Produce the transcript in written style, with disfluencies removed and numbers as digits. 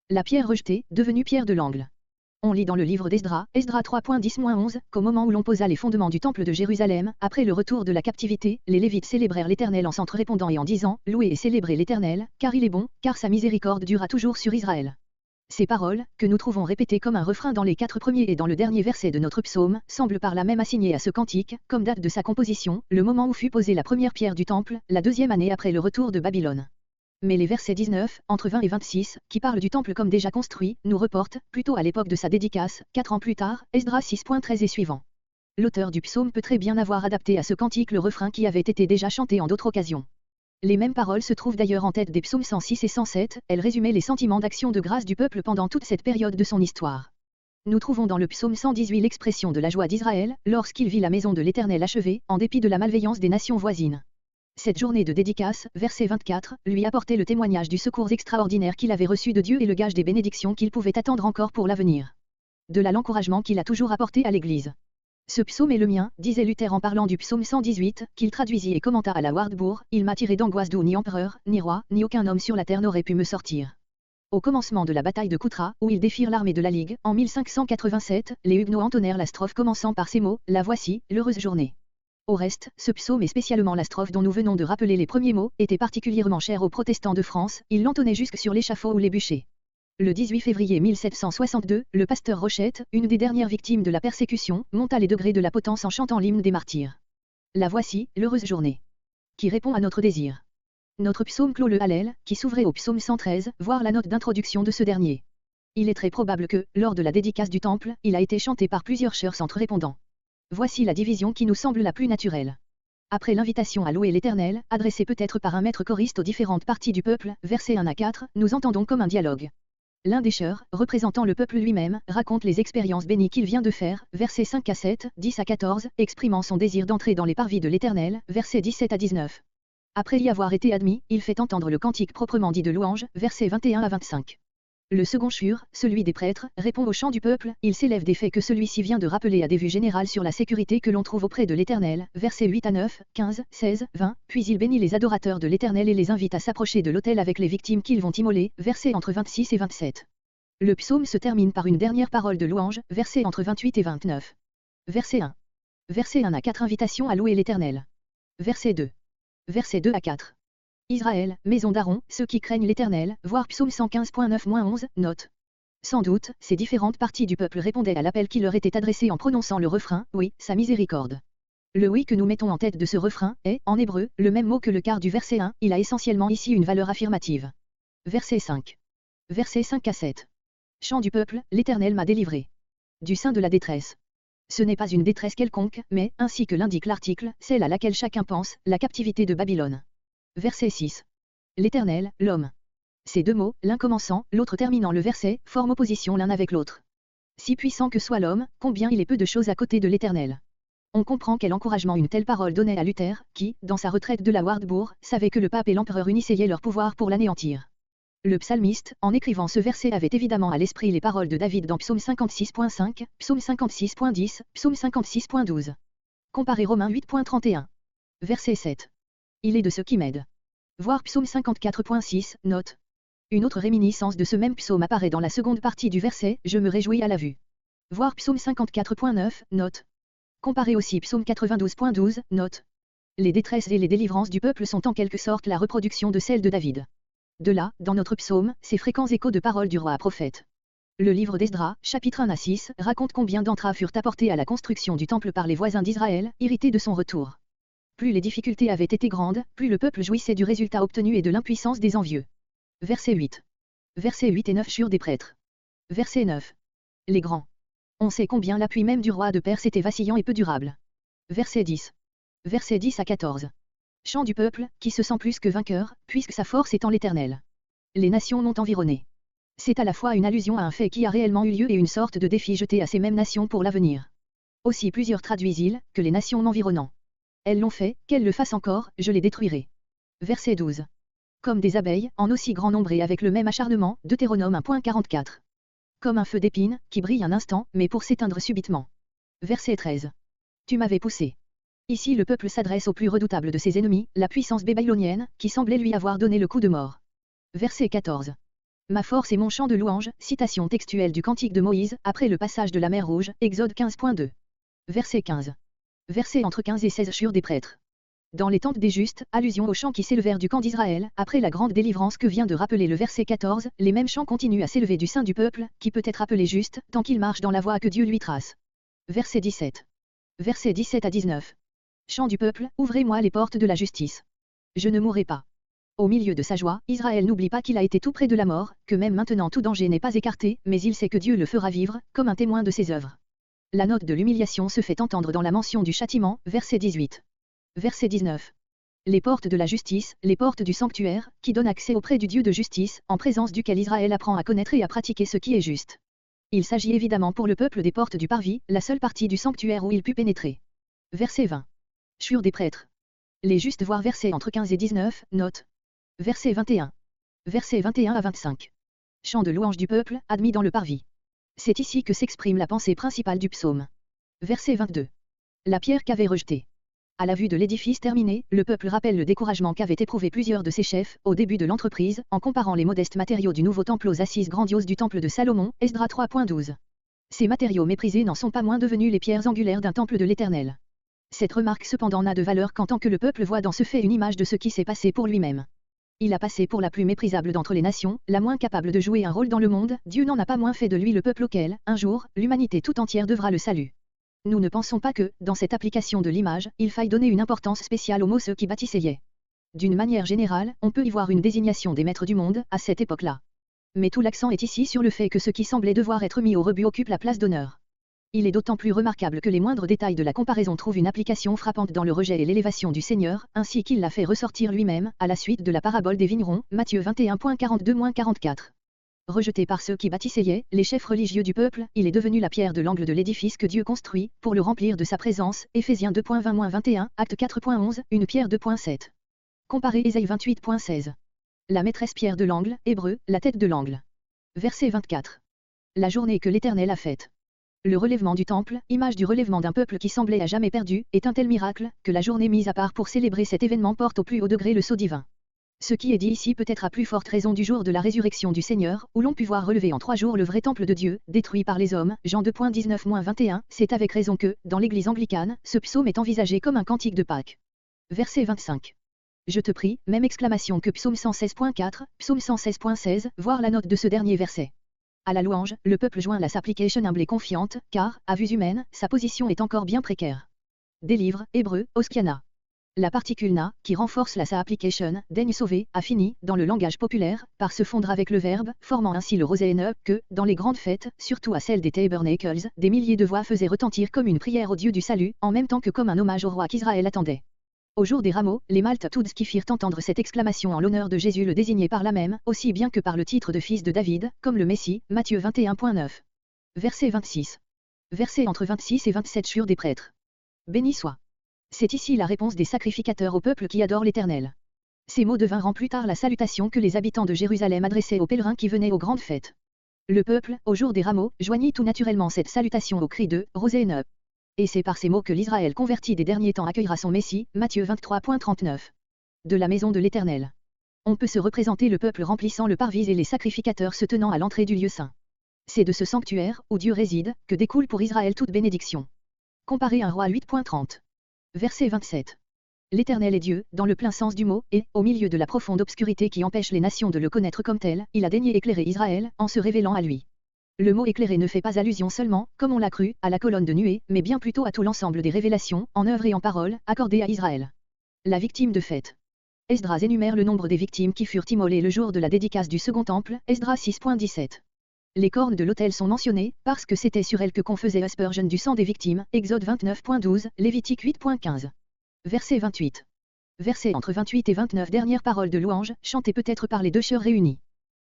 La pierre rejetée, devenue pierre de l'angle. On lit dans le livre d'Esdras, Esdras 3.10-11, qu'au moment où l'on posa les fondements du temple de Jérusalem, après le retour de la captivité, les Lévites célébrèrent l'Éternel en s'entre-répondant et en disant, louez et célébrez l'Éternel, car il est bon, car sa miséricorde durera toujours sur Israël. Ces paroles, que nous trouvons répétées comme un refrain dans les 4 premiers et dans le dernier verset de notre psaume, semblent par là même assignées à ce cantique, comme date de sa composition, le moment où fut posée la première pierre du temple, la 2e année après le retour de Babylone. Mais les versets 19, entre 20 et 26, qui parlent du temple comme déjà construit, nous reportent, plutôt à l'époque de sa dédicace, 4 ans plus tard, Esdras 6.13 et suivant. L'auteur du psaume peut très bien avoir adapté à ce cantique le refrain qui avait été déjà chanté en d'autres occasions. Les mêmes paroles se trouvent d'ailleurs en tête des psaumes 106 et 107, elles résumaient les sentiments d'action de grâce du peuple pendant toute cette période de son histoire. Nous trouvons dans le psaume 118 l'expression de la joie d'Israël, lorsqu'il vit la maison de l'Éternel achevée, en dépit de la malveillance des nations voisines. Cette journée de dédicace, verset 24, lui apportait le témoignage du secours extraordinaire qu'il avait reçu de Dieu et le gage des bénédictions qu'il pouvait attendre encore pour l'avenir. De là l'encouragement qu'il a toujours apporté à l'Église. Ce psaume est le mien, disait Luther en parlant du psaume 118, qu'il traduisit et commenta à la Wartburg, il m'a tiré d'angoisse d'où ni empereur, ni roi, ni aucun homme sur la terre n'aurait pu me sortir. Au commencement de la bataille de Coutras, où ils défirent l'armée de la Ligue, en 1587, les Huguenots entonnèrent la strophe commençant par ces mots, la voici, l'heureuse journée. Au reste, ce psaume et spécialement la strophe dont nous venons de rappeler les premiers mots, était particulièrement cher aux protestants de France, ils l'entonnaient jusque sur l'échafaud ou les bûchers. Le 18 février 1762, le pasteur Rochette, une des dernières victimes de la persécution, monta les degrés de la potence en chantant l'hymne des martyrs. La voici, l'heureuse journée. Qui répond à notre désir. Notre psaume clôt le Hallel, qui s'ouvrait au psaume 113, voire la note d'introduction de ce dernier. Il est très probable que, lors de la dédicace du temple, il a été chanté par plusieurs chœurs s'entre-répondant. Voici la division qui nous semble la plus naturelle. Après l'invitation à louer l'Éternel, adressée peut-être par un maître choriste aux différentes parties du peuple, versets 1 à 4, nous entendons comme un dialogue. L'un des chœurs, représentant le peuple lui-même, raconte les expériences bénies qu'il vient de faire, versets 5 à 7, 10 à 14, exprimant son désir d'entrer dans les parvis de l'Éternel, versets 17 à 19. Après y avoir été admis, il fait entendre le cantique proprement dit de louange, versets 21 à 25. Le second chœur, celui des prêtres, répond au chant du peuple, il s'élève des faits que celui-ci vient de rappeler à des vues générales sur la sécurité que l'on trouve auprès de l'Éternel, versets 8 à 9, 15, 16, 20, puis il bénit les adorateurs de l'Éternel et les invite à s'approcher de l'autel avec les victimes qu'ils vont immoler, versets entre 26 et 27. Le psaume se termine par une dernière parole de louange, versets entre 28 et 29. Verset 1. Verset 1 à 4 invitation à louer l'Éternel. Verset 2. Verset 2 à 4. Israël, maison d'Aaron, ceux qui craignent l'Éternel, voir psaume 115.9-11, note. Sans doute, ces différentes parties du peuple répondaient à l'appel qui leur était adressé en prononçant le refrain, oui, sa miséricorde. Le oui que nous mettons en tête de ce refrain est, en hébreu, le même mot que le quart du verset 1, il a essentiellement ici une valeur affirmative. Verset 5. Verset 5 à 7. Chant du peuple, l'Éternel m'a délivré. Du sein de la détresse. Ce n'est pas une détresse quelconque, mais, ainsi que l'indique l'article, celle à laquelle chacun pense, la captivité de Babylone. Verset 6. L'Éternel, l'homme. Ces deux mots, l'un commençant, l'autre terminant le verset, forment opposition l'un avec l'autre. Si puissant que soit l'homme, combien il est peu de choses à côté de l'Éternel. On comprend quel encouragement une telle parole donnait à Luther, qui, dans sa retraite de la Wartburg, savait que le pape et l'empereur unissaient leur pouvoir pour l'anéantir. Le psalmiste, en écrivant ce verset, avait évidemment à l'esprit les paroles de David dans Psaume 56.5, Psaume 56.10, Psaume 56.12. Comparez Romains 8.31. Verset 7. Il est de ceux qui m'aident. Voir Psaume 54.6, note. Une autre réminiscence de ce même psaume apparaît dans la seconde partie du verset, je me réjouis à la vue. Voir Psaume 54.9, note. Comparez aussi Psaume 92.12, note. Les détresses et les délivrances du peuple sont en quelque sorte la reproduction de celles de David. De là, dans notre psaume, ces fréquents échos de paroles du roi à prophète. Le livre d'Esdras, chapitre 1 à 6, raconte combien d'entraves furent apportées à la construction du temple par les voisins d'Israël, irrités de son retour. Plus les difficultés avaient été grandes, plus le peuple jouissait du résultat obtenu et de l'impuissance des envieux. Verset 8. Versets 8 et 9 churent des prêtres. Verset 9. Les grands. On sait combien l'appui même du roi de Perse était vacillant et peu durable. Verset 10. Verset 10 à 14. Chant du peuple, qui se sent plus que vainqueur, puisque sa force est en l'Éternel. Les nations l'ont environné. C'est à la fois une allusion à un fait qui a réellement eu lieu et une sorte de défi jeté à ces mêmes nations pour l'avenir. Aussi plusieurs traduisent-ils, que les nations m'environnant. Elles l'ont fait, qu'elles le fassent encore, je les détruirai. Verset 12. Comme des abeilles, en aussi grand nombre et avec le même acharnement, Deutéronome 1.44. Comme un feu d'épine, qui brille un instant, mais pour s'éteindre subitement. Verset 13. Tu m'avais poussé. Ici le peuple s'adresse au plus redoutable de ses ennemis, la puissance babylonienne, qui semblait lui avoir donné le coup de mort. Verset 14. Ma force est mon chant de louange, citation textuelle du Cantique de Moïse, après le passage de la mer Rouge, Exode 15.2. Verset 15. Verset entre 15 et 16 Chur des prêtres. Dans les tentes des justes, allusion aux chants qui s'élevèrent du camp d'Israël, après la grande délivrance que vient de rappeler le verset 14, les mêmes chants continuent à s'élever du sein du peuple, qui peut être appelé juste, tant qu'il marche dans la voie que Dieu lui trace. Verset 17. Verset 17 à 19. Chant du peuple, ouvrez-moi les portes de la justice. Je ne mourrai pas. Au milieu de sa joie, Israël n'oublie pas qu'il a été tout près de la mort, que même maintenant tout danger n'est pas écarté, mais il sait que Dieu le fera vivre, comme un témoin de ses œuvres. La note de l'humiliation se fait entendre dans la mention du châtiment, verset 18. Verset 19. Les portes de la justice, les portes du sanctuaire, qui donnent accès auprès du Dieu de justice, en présence duquel Israël apprend à connaître et à pratiquer ce qui est juste. Il s'agit évidemment pour le peuple des portes du parvis, la seule partie du sanctuaire où il put pénétrer. Verset 20. Chur des prêtres. Les justes voir versets entre 15 et 19, note. Verset 21. Verset 21 à 25. Chant de louange du peuple, admis dans le parvis. C'est ici que s'exprime la pensée principale du psaume. Verset 22. La pierre qu'avait rejetée. À la vue de l'édifice terminé, le peuple rappelle le découragement qu'avaient éprouvé plusieurs de ses chefs, au début de l'entreprise, en comparant les modestes matériaux du nouveau temple aux assises grandioses du temple de Salomon, Esdra 3.12. Ces matériaux méprisés n'en sont pas moins devenus les pierres angulaires d'un temple de l'Éternel. Cette remarque cependant n'a de valeur qu'en tant que le peuple voit dans ce fait une image de ce qui s'est passé pour lui-même. Il a passé pour la plus méprisable d'entre les nations, la moins capable de jouer un rôle dans le monde, Dieu n'en a pas moins fait de lui le peuple auquel, un jour, l'humanité tout entière devra le salut. Nous ne pensons pas que, dans cette application de l'image, il faille donner une importance spéciale aux mots ceux qui bâtissaient. D'une manière générale, on peut y voir une désignation des maîtres du monde, à cette époque-là. Mais tout l'accent est ici sur le fait que ce qui semblait devoir être mis au rebut occupe la place d'honneur. Il est d'autant plus remarquable que les moindres détails de la comparaison trouvent une application frappante dans le rejet et l'élévation du Seigneur, ainsi qu'il l'a fait ressortir lui-même, à la suite de la parabole des vignerons, Matthieu 21.42-44. Rejeté par ceux qui bâtissaient, les chefs religieux du peuple, il est devenu la pierre de l'angle de l'édifice que Dieu construit, pour le remplir de sa présence, Éphésiens 2.20-21, Acte 4.11, une pierre 2.7. Comparez Ésaïe 28.16. La maîtresse pierre de l'angle, Hébreu, la tête de l'angle. Verset 24. La journée que l'Éternel a faite. Le relèvement du temple, image du relèvement d'un peuple qui semblait à jamais perdu, est un tel miracle, que la journée mise à part pour célébrer cet événement porte au plus haut degré le sceau divin. Ce qui est dit ici peut être à plus forte raison du jour de la résurrection du Seigneur, où l'on put voir relever en 3 jours le vrai temple de Dieu, détruit par les hommes, Jean 2.19-21, c'est avec raison que, dans l'église anglicane, ce psaume est envisagé comme un cantique de Pâques. Verset 25. Je te prie, même exclamation que psaume 116.4, psaume 116.16, voir la note de ce dernier verset. À la louange, le peuple joint la supplication humble et confiante, car, à vue humaine, sa position est encore bien précaire. Délivre, Hébreu, Oskiana. La particule na, qui renforce la supplication, daigne sauver, a fini, dans le langage populaire, par se fondre avec le verbe, formant ainsi le roséenne, que, dans les grandes fêtes, surtout à celle des tabernacles, des milliers de voix faisaient retentir comme une prière au Dieu du salut, en même temps que comme un hommage au roi qu'Israël attendait. Au jour des rameaux, les Maltatudes qui firent entendre cette exclamation en l'honneur de Jésus le désignaient par là même, aussi bien que par le titre de fils de David, comme le Messie, Matthieu 21.9. Verset 26. Verset entre 26 et 27 Chur des prêtres. Béni soit. C'est ici la réponse des sacrificateurs au peuple qui adore l'Éternel. Ces mots devinrent plus tard la salutation que les habitants de Jérusalem adressaient aux pèlerins qui venaient aux grandes fêtes. Le peuple, au jour des rameaux, joignit tout naturellement cette salutation au cri de « Roséenne ». Et c'est par ces mots que l'Israël converti des derniers temps accueillera son Messie, Matthieu 23.39. De la maison de l'Éternel. On peut se représenter le peuple remplissant le parvis et les sacrificateurs se tenant à l'entrée du lieu saint. C'est de ce sanctuaire, où Dieu réside, que découle pour Israël toute bénédiction. Comparez 1 Roi 8.30. Verset 27. L'Éternel est Dieu, dans le plein sens du mot, et, au milieu de la profonde obscurité qui empêche les nations de le connaître comme tel, il a daigné éclairer Israël, en se révélant à lui. Le mot éclairé ne fait pas allusion seulement, comme on l'a cru, à la colonne de nuée, mais bien plutôt à tout l'ensemble des révélations, en œuvre et en parole, accordées à Israël. La victime de fête. Esdras énumère le nombre des victimes qui furent immolées le jour de la dédicace du second temple, Esdras 6.17. Les cornes de l'autel sont mentionnées, parce que c'était sur elles que qu'on faisait aspersion du sang des victimes, Exode 29.12, Lévitique 8.15. Verset 28. Verset entre 28 et 29 dernières paroles de louange, chantées peut-être par les deux chœurs réunis.